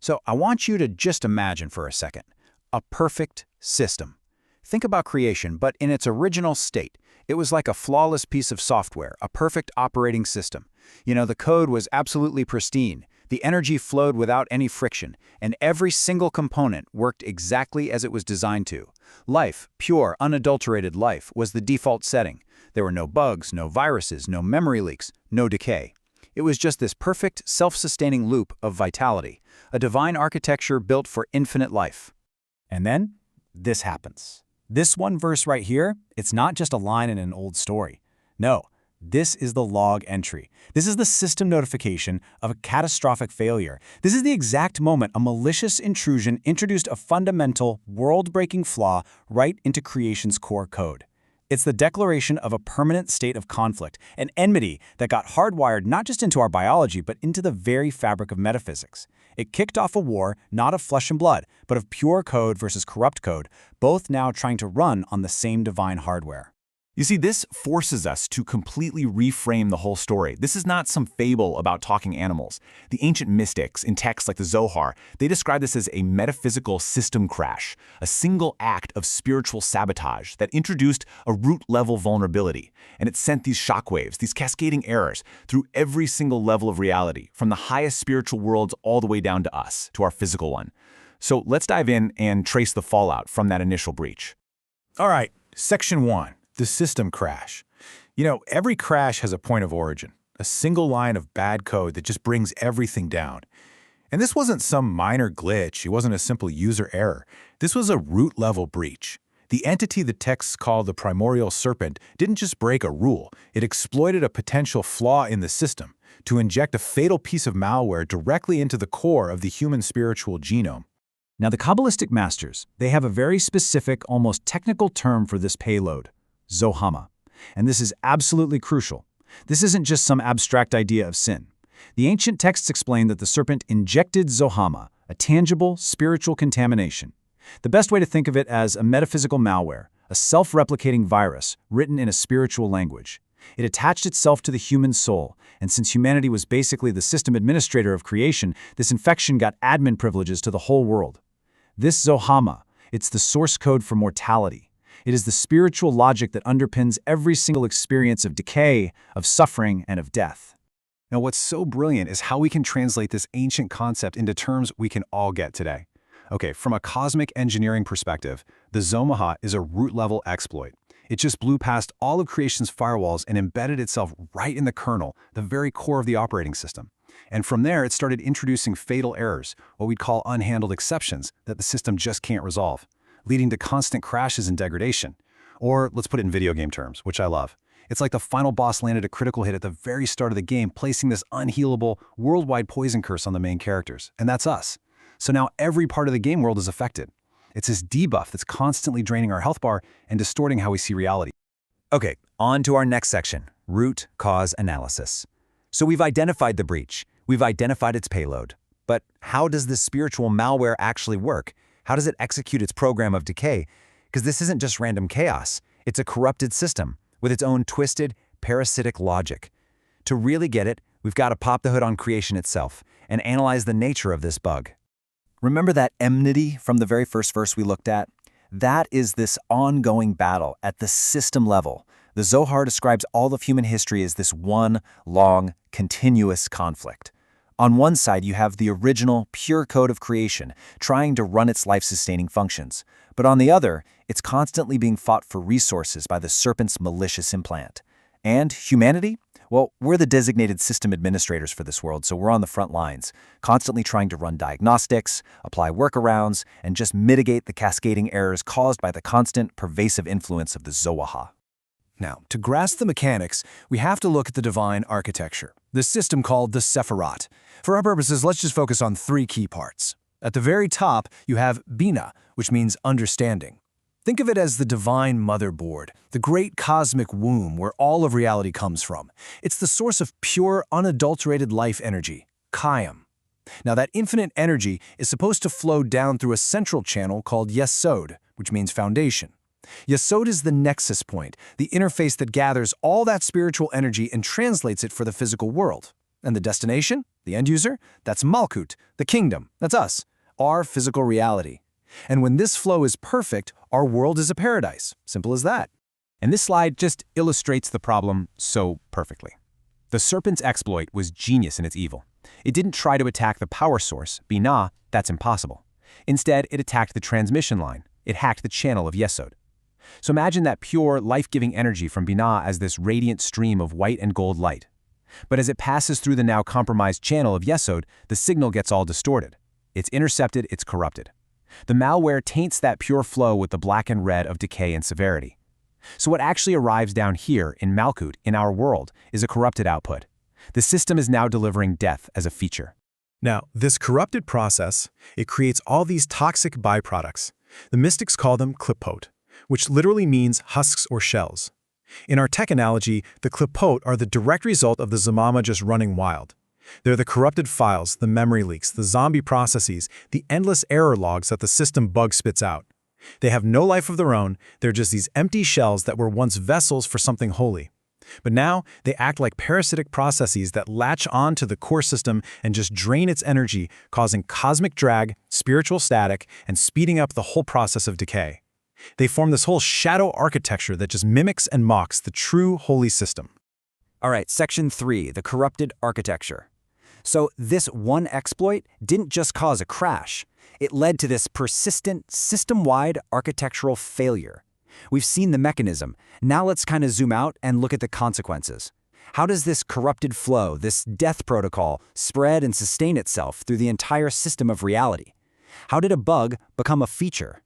So I want you to just imagine for a second a perfect system. Think about creation, but in its original state. It was like a flawless piece of software, a perfect operating system. You know, the code was absolutely pristine. The energy flowed without any friction, and every single component worked exactly as it was designed to. Life, pure, unadulterated life, was the default setting. There were no bugs, no viruses, no memory leaks, no decay. It was just this perfect, self-sustaining loop of vitality, a divine architecture built for infinite life. And then, this happens. This one verse right here, it's not just a line in an old story. No, this is the log entry. This is the system notification of a catastrophic failure. This is the exact moment a malicious intrusion introduced a fundamental, world-breaking flaw right into creation's core code. It's the declaration of a permanent state of conflict, an enmity that got hardwired not just into our biology, but into the very fabric of metaphysics. It kicked off a war not of flesh and blood, but of pure code versus corrupt code, both now trying to run on the same divine hardware. You see, this forces us to completely reframe the whole story. This is not some fable about talking animals. The ancient mystics, in texts like the Zohar, they describe this as a metaphysical system crash, a single act of spiritual sabotage that introduced a root-level vulnerability. And it sent these shockwaves, these cascading errors, through every single level of reality, from the highest spiritual worlds all the way down to us, to our physical one. So let's dive in and trace the fallout from that initial breach. All right, Section 1. The system crash. You know, every crash has a point of origin, a single line of bad code that just brings everything down. And this wasn't some minor glitch, it wasn't a simple user error. This was a root-level breach. The entity the texts call the primordial serpent didn't just break a rule, it exploited a potential flaw in the system to inject a fatal piece of malware directly into the core of the human spiritual genome. Now, the Kabbalistic masters, they have a very specific, almost technical term for this payload. Zohama. And this is absolutely crucial. This isn't just some abstract idea of sin. The ancient texts explain that the serpent injected Zohama, a tangible, spiritual contamination. The best way to think of it as a metaphysical malware, a self-replicating virus written in a spiritual language. It attached itself to the human soul, and since humanity was basically the system administrator of creation, this infection got admin privileges to the whole world. This Zohama, it's the source code for mortality. It is the spiritual logic that underpins every single experience of decay, of suffering, and of death. Now, what's so brilliant is how we can translate this ancient concept into terms we can all get today. Okay, from a cosmic engineering perspective, the Zohama is a root-level exploit. It just blew past all of creation's firewalls and embedded itself right in the kernel, the very core of the operating system. And from there, it started introducing fatal errors, what we'd call unhandled exceptions that the system just can't resolve, leading to constant crashes and degradation. Or let's put it in video game terms, which I love. It's like the final boss landed a critical hit at the very start of the game, placing this unhealable, worldwide poison curse on the main characters. And that's us. So now every part of the game world is affected. It's this debuff that's constantly draining our health bar and distorting how we see reality. Okay, on to our next section, root cause analysis. So we've identified the breach. We've identified its payload. But how does this spiritual malware actually work? How does it execute its program of decay? Because this isn't just random chaos. It's a corrupted system with its own twisted, parasitic logic. To really get it, we've got to pop the hood on creation itself and analyze the nature of this bug. Remember that enmity from the very first verse we looked at? That is this ongoing battle at the system level. The Zohar describes all of human history as this one long, continuous conflict. On one side, you have the original, pure code of creation, trying to run its life-sustaining functions. But on the other, it's constantly being fought for resources by the serpent's malicious implant. And humanity? Well, we're the designated system administrators for this world, so we're on the front lines, constantly trying to run diagnostics, apply workarounds, and just mitigate the cascading errors caused by the constant, pervasive influence of the Zohar. Now, to grasp the mechanics, we have to look at the divine architecture, the system called the Sephirot. For our purposes, let's just focus on three key parts. At the very top, you have Bina, which means understanding. Think of it as the divine motherboard, the great cosmic womb where all of reality comes from. It's the source of pure, unadulterated life energy, Kayam. Now, that infinite energy is supposed to flow down through a central channel called Yesod, which means foundation. Yesod is the nexus point, the interface that gathers all that spiritual energy and translates it for the physical world. And the destination? The end user? That's Malkut, the kingdom. That's us, our physical reality. And when this flow is perfect, our world is a paradise. Simple as that. And this slide just illustrates the problem so perfectly. The serpent's exploit was genius in its evil. It didn't try to attack the power source, Binah, that's impossible. Instead, it attacked the transmission line. It hacked the channel of Yesod. So imagine that pure, life-giving energy from Binah as this radiant stream of white and gold light. But as it passes through the now compromised channel of Yesod, the signal gets all distorted. It's intercepted, it's corrupted. The malware taints that pure flow with the black and red of decay and severity. So what actually arrives down here in Malkut, in our world, is a corrupted output. The system is now delivering death as a feature. Now, this corrupted process, it creates all these toxic byproducts. The mystics call them Klipot, which literally means husks or shells. In our tech analogy, the Klipot are the direct result of the Zohama just running wild. They're the corrupted files, the memory leaks, the zombie processes, the endless error logs that the system bug spits out. They have no life of their own, they're just these empty shells that were once vessels for something holy. But now, they act like parasitic processes that latch on to the core system and just drain its energy, causing cosmic drag, spiritual static, and speeding up the whole process of decay. They form this whole shadow architecture that just mimics and mocks the true holy system. All right, section 3, the corrupted architecture. So this one exploit didn't just cause a crash. It led to this persistent, system-wide architectural failure. We've seen the mechanism. Now let's kind of zoom out and look at the consequences. How does this corrupted flow, this death protocol, spread and sustain itself through the entire system of reality? How did a bug become a feature?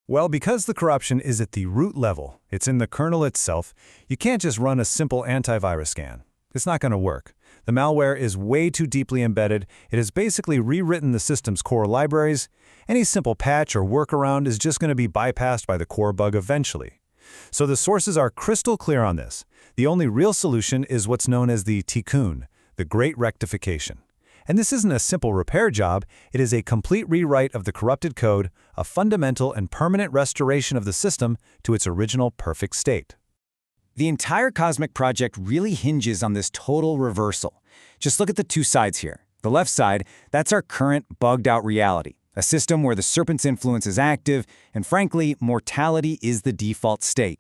Well, because the corruption is at the root level, it's in the kernel itself, you can't just run a simple antivirus scan. It's not going to work. The malware is way too deeply embedded. It has basically rewritten the system's core libraries. Any simple patch or workaround is just going to be bypassed by the core bug eventually. So the sources are crystal clear on this. The only real solution is what's known as the Tikkun, the Great Rectification. And this isn't a simple repair job, it is a complete rewrite of the corrupted code, a fundamental and permanent restoration of the system to its original perfect state. The entire cosmic project really hinges on this total reversal. Just look at the two sides here. The left side, that's our current bugged-out reality, a system where the serpent's influence is active, and frankly, mortality is the default state.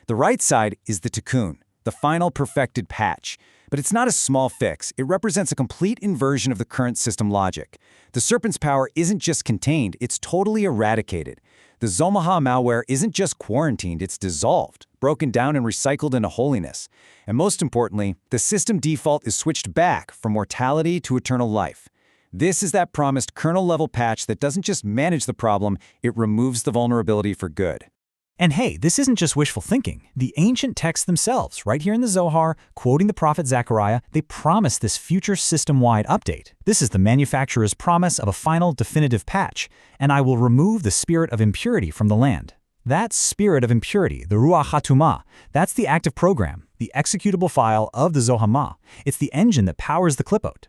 The right side is the Tikkun, the final perfected patch. But it's not a small fix. It represents a complete inversion of the current system logic. The serpent's power isn't just contained, it's totally eradicated. The Zohama malware isn't just quarantined, it's dissolved, broken down and recycled into holiness. And most importantly, the system default is switched back from mortality to eternal life. This is that promised kernel-level patch that doesn't just manage the problem, it removes the vulnerability for good. And hey, this isn't just wishful thinking. The ancient texts themselves, right here in the Zohar, quoting the prophet Zechariah, they promise this future system-wide update. This is the manufacturer's promise of a final definitive patch, and I will remove the spirit of impurity from the land. That spirit of impurity, the Ruach HaTumah, that's the active program, the executable file of the Zohama. It's the engine that powers the Klipot.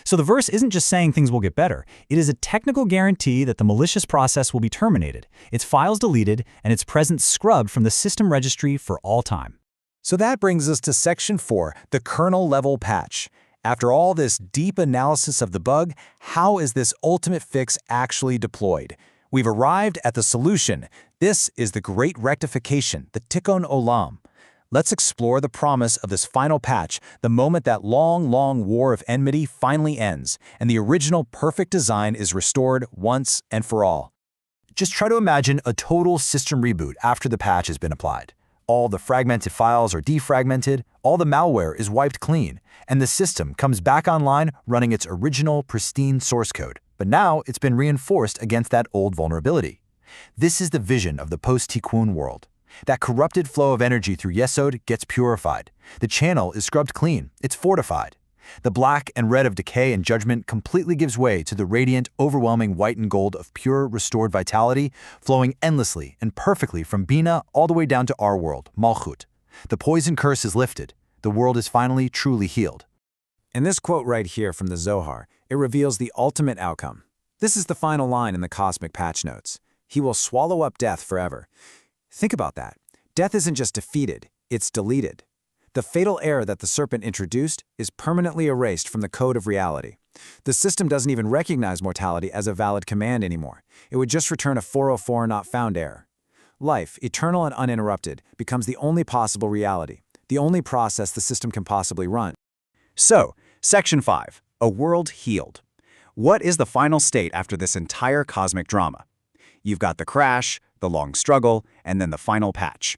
So the verse isn't just saying things will get better. It is a technical guarantee that the malicious process will be terminated, its files deleted, and its presence scrubbed from the system registry for all time. So that brings us to section 4, the kernel-level patch. After all this deep analysis of the bug, how is this ultimate fix actually deployed? We've arrived at the solution. This is the Great Rectification, the Tikkun Olam. Let's explore the promise of this final patch, the moment that long, long war of enmity finally ends, and the original perfect design is restored once and for all. Just try to imagine a total system reboot after the patch has been applied. All the fragmented files are defragmented, all the malware is wiped clean, and the system comes back online running its original pristine source code. But now it's been reinforced against that old vulnerability. This is the vision of the post-Tikkun world. That corrupted flow of energy through Yesod gets purified. The channel is scrubbed clean. It's fortified. The black and red of decay and judgment completely gives way to the radiant, overwhelming white and gold of pure, restored vitality, flowing endlessly and perfectly from Bina all the way down to our world, Malchut. The poison curse is lifted. The world is finally truly healed. In this quote right here from the Zohar, it reveals the ultimate outcome. This is the final line in the cosmic patch notes. He will swallow up death forever. Think about that. Death isn't just defeated, it's deleted. The fatal error that the serpent introduced is permanently erased from the code of reality. The system doesn't even recognize mortality as a valid command anymore. It would just return a 404 not found error. Life, eternal and uninterrupted, becomes the only possible reality, the only process the system can possibly run. So, Section 5, a world healed. What is the final state after this entire cosmic drama? You've got the crash, the long struggle, and then the final patch.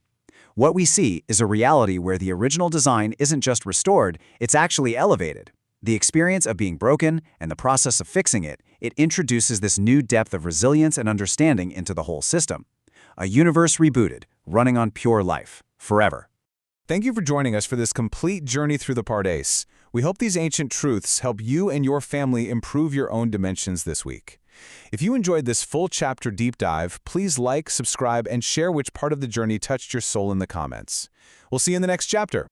What we see is a reality where the original design isn't just restored, it's actually elevated. The experience of being broken and the process of fixing it introduces this new depth of resilience and understanding into the whole system. A universe rebooted, running on pure life, forever. Thank you for joining us for this complete journey through the Pardes. We hope these ancient truths help you and your family improve your own dimensions this week. If you enjoyed this full chapter deep dive, please like, subscribe, and share which part of the journey touched your soul in the comments. We'll see you in the next chapter.